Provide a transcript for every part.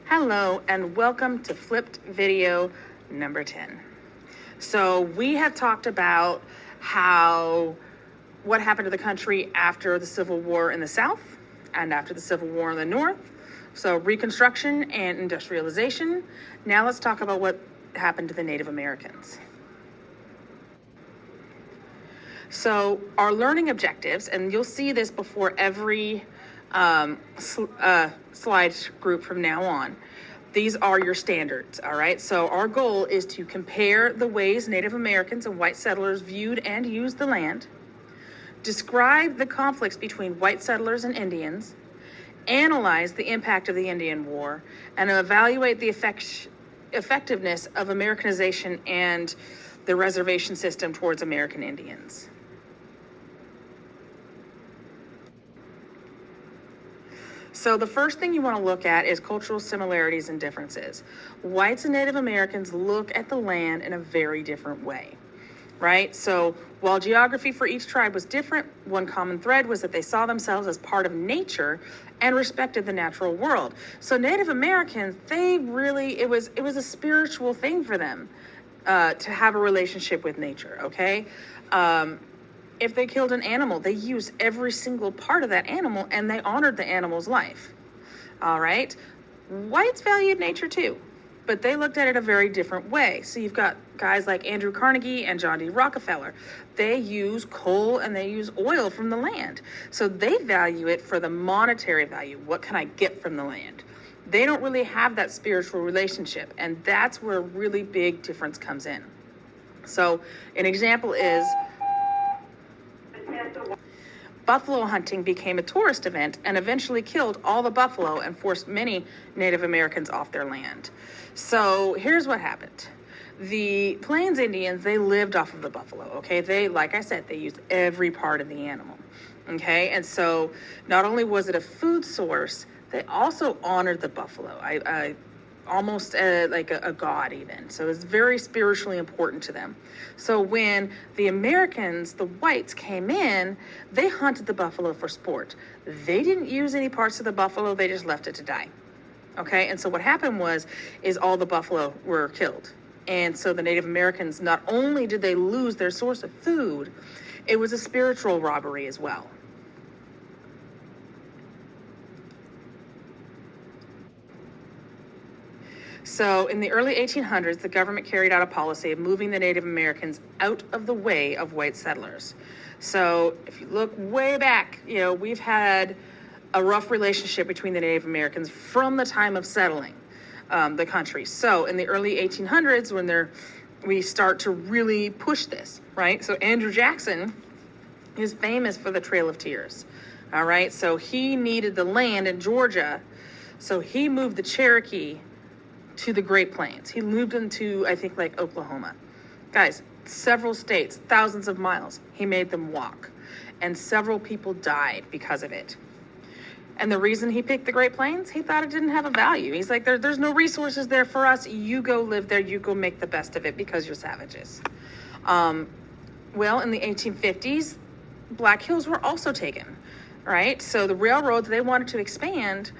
Hello and welcome to flipped video number 10. So we have talked about what happened to the country after the Civil War in the South and after the Civil War in the North. So Reconstruction and industrialization. Now let's talk about what happened to the Native Americans. So our learning objectives, and you'll see this before every slide group from now on. These are your standards, all right? So our goal is to compare the ways Native Americans and white settlers viewed and used the land, describe the conflicts between white settlers and Indians, analyze the impact of the Indian War, and evaluate the effectiveness of Americanization and the reservation system towards American Indians. So the first thing you want to look at is cultural similarities and differences. Whites and Native Americans look at the land in a very different way, right? So while geography for each tribe was different, one common thread was that they saw themselves as part of nature and respected the natural world. So Native Americans, it was a spiritual thing for them to have a relationship with nature, okay? If they killed an animal, they used every single part of that animal and they honored the animal's life. All right. Whites valued nature too, but they looked at it a very different way. So you've got guys like Andrew Carnegie and John D. Rockefeller. They use coal and they use oil from the land. So they value it for the monetary value. What can I get from the land? They don't really have that spiritual relationship. And that's where a really big difference comes in. So an example is buffalo hunting became a tourist event and eventually killed all the buffalo and forced many Native Americans off their land. So here's what happened. The Plains Indians, they lived off of the buffalo, okay? Like I said, they used every part of the animal, okay? And so not only was it a food source, they also honored the buffalo. Almost like a god even. So it's very spiritually important to them. So when the Americans, the whites, came in, they hunted the buffalo for sport. They didn't use any parts of the buffalo, they just left it to die. Okay, and so what happened is all the buffalo were killed. And so the Native Americans, not only did they lose their source of food, it was a spiritual robbery as well. So in the early 1800s, the government carried out a policy of moving the Native Americans out of the way of white settlers. So if you look way back, we've had a rough relationship between the Native Americans from the time of settling the country. So in the early 1800s, when we start to really push this, right? So Andrew Jackson is famous for the Trail of Tears, all right? So he needed the land in Georgia, so he moved the Cherokee to the Great Plains. He moved into, I think, like Oklahoma. Guys, several states, thousands of miles, he made them walk. And several people died because of it. And the reason he picked the Great Plains, he thought it didn't have a value. He's like, there's no resources there for us. You go live there. You go make the best of it because you're savages. Well, in the 1850s, Black Hills were also taken, right? So the railroads, they wanted to expand,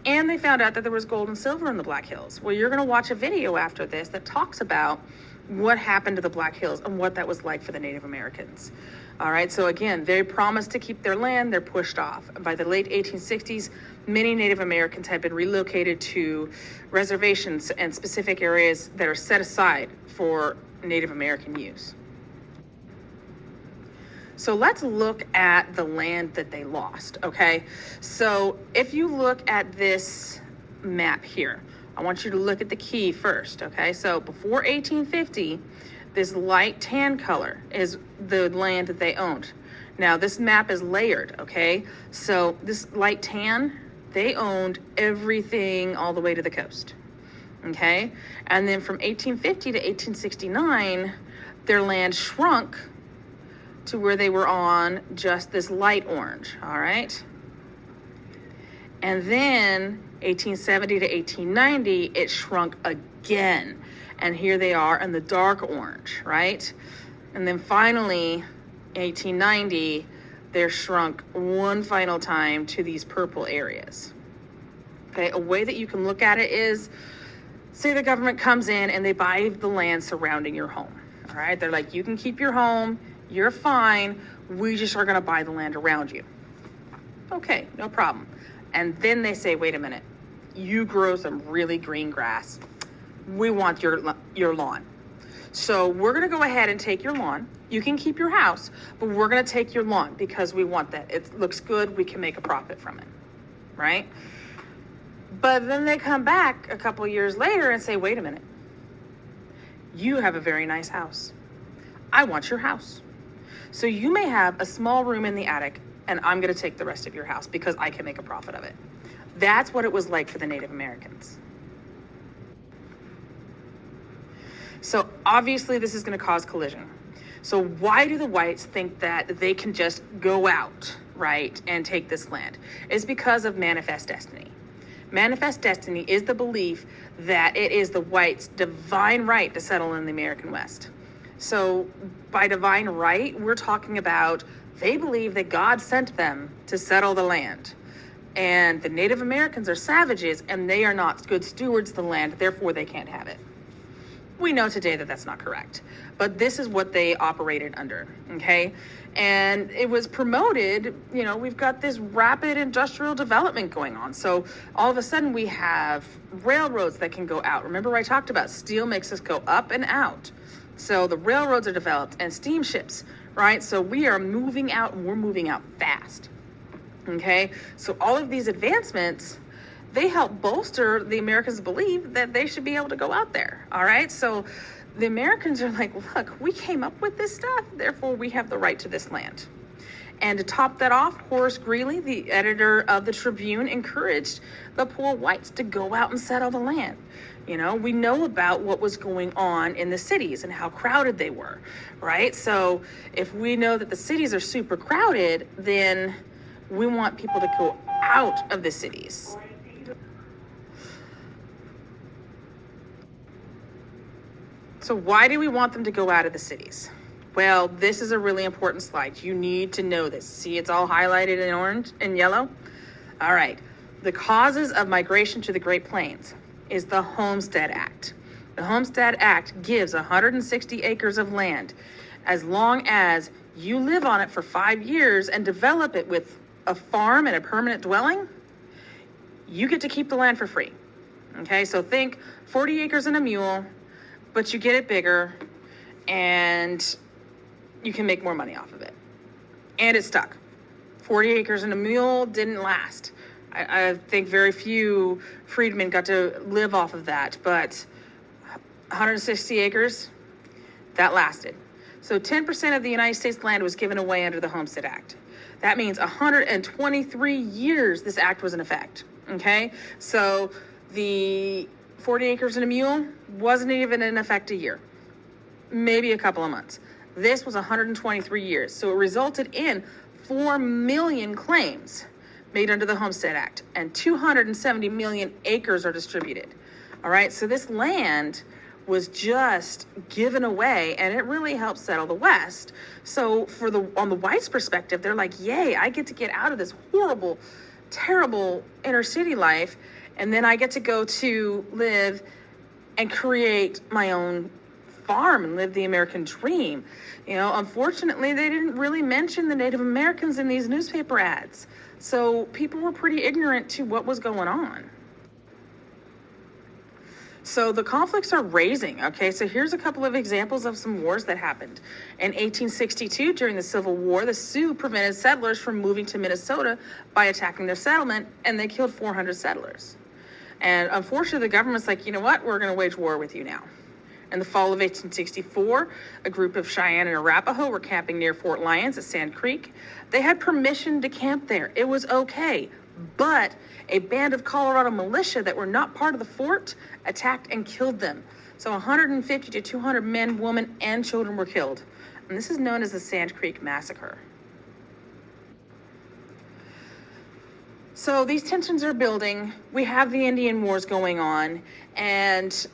and they found out that there was gold and silver in the Black Hills. Well, you're going to watch a video after this that talks about what happened to the Black Hills and what that was like for the Native Americans. All right, so again, they promised to keep their land, they're pushed off. By the late 1860s, many Native Americans had been relocated to reservations and specific areas that are set aside for Native American use. So let's look at the land that they lost, okay? So if you look at this map here, I want you to look at the key first, okay? So before 1850, this light tan color is the land that they owned. Now this map is layered, okay? So this light tan, they owned everything all the way to the coast, okay? And then from 1850 to 1869, their land shrunk to where they were on just this light orange, all right? And then 1870 to 1890, it shrunk again. And here they are in the dark orange, right? And then finally, 1890, they're shrunk one final time to these purple areas. Okay, a way that you can look at it is, say the government comes in and they buy the land surrounding your home. All right, they're like, you can keep your home, you're fine, we just are gonna buy the land around you. Okay, no problem. And then they say, wait a minute, you grow some really green grass. We want your lawn. So we're gonna go ahead and take your lawn. You can keep your house, but we're gonna take your lawn because we want that. It looks good, we can make a profit from it, right? But then they come back a couple of years later and say, wait a minute, you have a very nice house. I want your house. So you may have a small room in the attic and I'm gonna take the rest of your house because I can make a profit of it. That's what it was like for the Native Americans. So obviously this is gonna cause collision. So why do the whites think that they can just go out, right, and take this land? It's because of manifest destiny. Manifest destiny is the belief that it is the whites' divine right to settle in the American West. So by divine right, we're talking about they believe that God sent them to settle the land. And the Native Americans are savages and they are not good stewards of the land, therefore they can't have it. We know today that that's not correct, but this is what they operated under, okay? And it was promoted, you know, we've got this rapid industrial development going on. So all of a sudden we have railroads that can go out. Remember I talked about steel makes us go up and out. So the railroads are developed and steamships, right? So we are moving out and we're moving out fast, okay? So all of these advancements, they help bolster the Americans' belief that they should be able to go out there, all right? So the Americans are like, look, we came up with this stuff, therefore we have the right to this land. And to top that off, Horace Greeley, the editor of the Tribune, encouraged the poor whites to go out and settle the land. You know, we know about what was going on in the cities and how crowded they were, right? So if we know that the cities are super crowded, then we want people to go out of the cities. So why do we want them to go out of the cities? Well, this is a really important slide. You need to know this. See, it's all highlighted in orange and yellow. All right. The causes of migration to the Great Plains is the Homestead Act. The Homestead Act gives 160 acres of land as long as you live on it for 5 years and develop it with a farm and a permanent dwelling, you get to keep the land for free. Okay, so think 40 acres and a mule, but you get it bigger and you can make more money off of it. And it stuck. 40 acres and a mule didn't last. I think very few freedmen got to live off of that, but 160 acres, that lasted. So 10% of the United States land was given away under the Homestead Act. That means 123 years this act was in effect, okay? So the 40 acres and a mule wasn't even in effect a year, maybe a couple of months. This was 123 years. So it resulted in 4 million claims made under the Homestead Act, and 270 million acres are distributed. All right, so this land was just given away, and it really helped settle the West. So on the whites' perspective, they're like, yay, I get to get out of this horrible, terrible inner city life, and then I get to go to live and create my own farm and live the American dream. You know, unfortunately, they didn't really mention the Native Americans in these newspaper ads. So people were pretty ignorant to what was going on. So the conflicts are raising, okay? So here's a couple of examples of some wars that happened. In 1862, during the Civil War, the Sioux prevented settlers from moving to Minnesota by attacking their settlement, and they killed 400 settlers. And unfortunately, the government's like, you know what? We're going to wage war with you now. In the fall of 1864, a group of Cheyenne and Arapaho were camping near Fort Lyons at Sand Creek. They had permission to camp there. It was okay. But a band of Colorado militia that were not part of the fort attacked and killed them. So 150 to 200 men, women, and children were killed. And this is known as the Sand Creek Massacre. So these tensions are building. We have the Indian Wars going on, and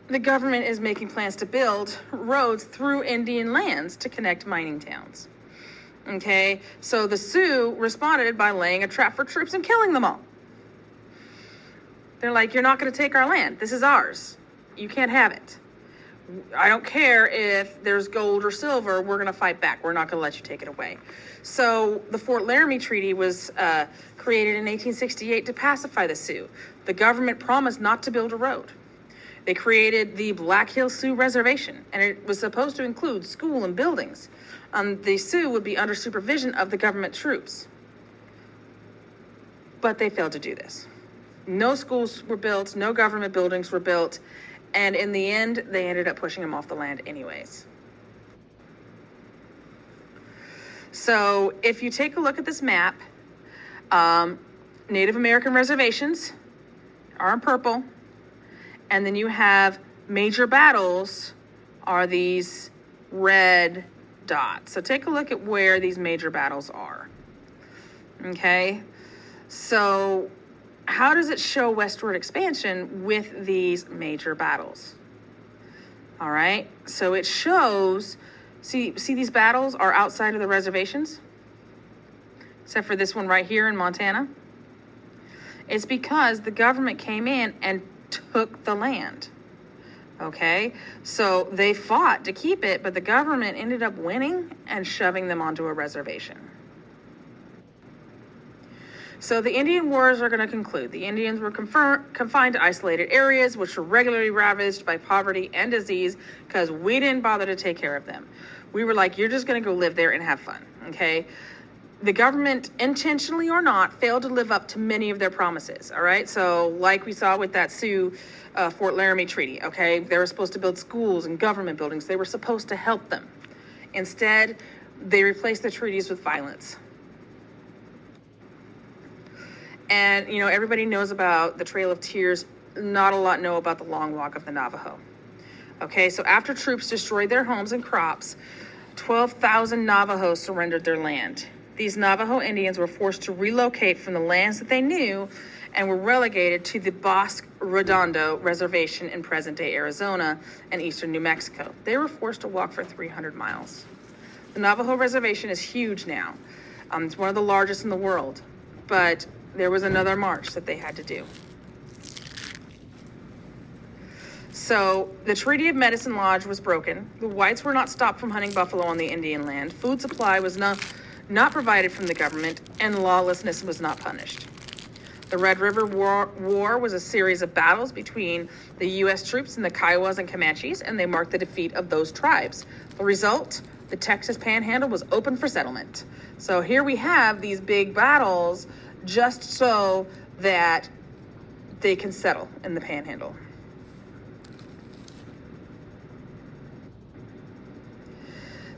the government is making plans to build roads through Indian lands to connect mining towns. Okay, so the Sioux responded by laying a trap for troops and killing them all. They're like, you're not going to take our land. This is ours. You can't have it. I don't care if there's gold or silver. We're going to fight back. We're not going to let you take it away. So the Fort Laramie Treaty was created in 1868 to pacify the Sioux. The government promised not to build a road. They created the Black Hills Sioux Reservation, and it was supposed to include school and buildings. The Sioux would be under supervision of the government troops. But they failed to do this. No schools were built, no government buildings were built, and in the end, they ended up pushing them off the land anyways. So if you take a look at this map, Native American reservations are in purple, and then you have major battles are these red dots. So take a look at where these major battles are. Okay, so how does it show westward expansion with these major battles? All right, so it shows, see these battles are outside of the reservations, except for this one right here in Montana. It's because the government came in and took the land. Okay, so they fought to keep it, but the government ended up winning and shoving them onto a reservation. So the Indian Wars are going to conclude. The Indians were confined to isolated areas, which were regularly ravaged by poverty and disease because we didn't bother to take care of them. We were like, you're just going to go live there and have fun, okay? The government, intentionally or not, failed to live up to many of their promises, all right? So like we saw with that Sioux Fort Laramie Treaty, okay? They were supposed to build schools and government buildings. They were supposed to help them. Instead, they replaced the treaties with violence. And, you know, everybody knows about the Trail of Tears. Not a lot know about the Long Walk of the Navajo. Okay, so after troops destroyed their homes and crops, 12,000 Navajos surrendered their land. These Navajo Indians were forced to relocate from the lands that they knew and were relegated to the Bosque Redondo Reservation in present-day Arizona and eastern New Mexico. They were forced to walk for 300 miles. The Navajo Reservation is huge now. It's one of the largest in the world, but there was another march that they had to do. So the Treaty of Medicine Lodge was broken. The whites were not stopped from hunting buffalo on the Indian land. Food supply was not provided from the government, and lawlessness was not punished. The Red River War was a series of battles between the U.S. troops and the Kiowas and Comanches, and they marked the defeat of those tribes. The result, the Texas Panhandle was open for settlement. So here we have these big battles just so that they can settle in the Panhandle.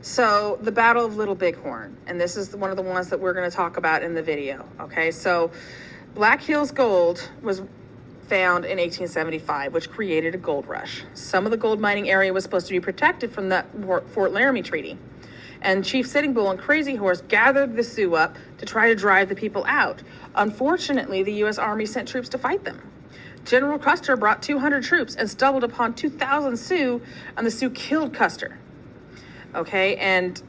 So the Battle of Little Bighorn, and this is one of the ones that we're going to talk about in the video. Okay, so Black Hills gold was found in 1875, which created a gold rush. Some of the gold mining area was supposed to be protected from the Fort Laramie Treaty. And Chief Sitting Bull and Crazy Horse gathered the Sioux up to try to drive the people out. Unfortunately, the U.S. Army sent troops to fight them. General Custer brought 200 troops and stumbled upon 2,000 Sioux, and the Sioux killed Custer. Okay, and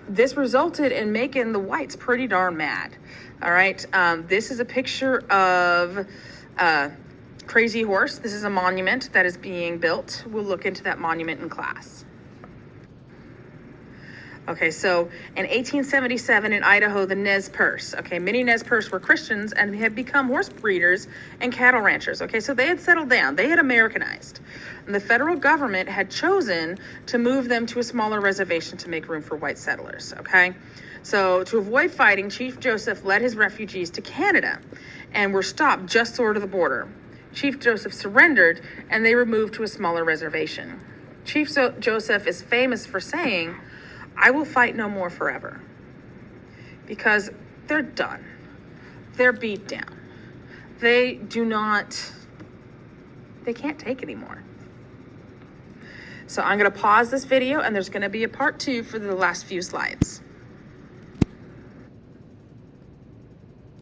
this resulted in making the whites pretty darn mad. All right, this is a picture of Crazy Horse. This is a monument that is being built. We'll look into that monument in class. Okay, so in 1877 in Idaho, the Nez Perce. Okay, many Nez Perce were Christians and had become horse breeders and cattle ranchers. Okay, so they had settled down. They had Americanized. And the federal government had chosen to move them to a smaller reservation to make room for white settlers. Okay, so to avoid fighting, Chief Joseph led his refugees to Canada and were stopped just short of the border. Chief Joseph surrendered and they were moved to a smaller reservation. Chief Joseph is famous for saying, "I will fight no more forever," because they're done. They're beat down. They can't take anymore. So I'm going to pause this video and there's going to be a part 2 for the last few slides.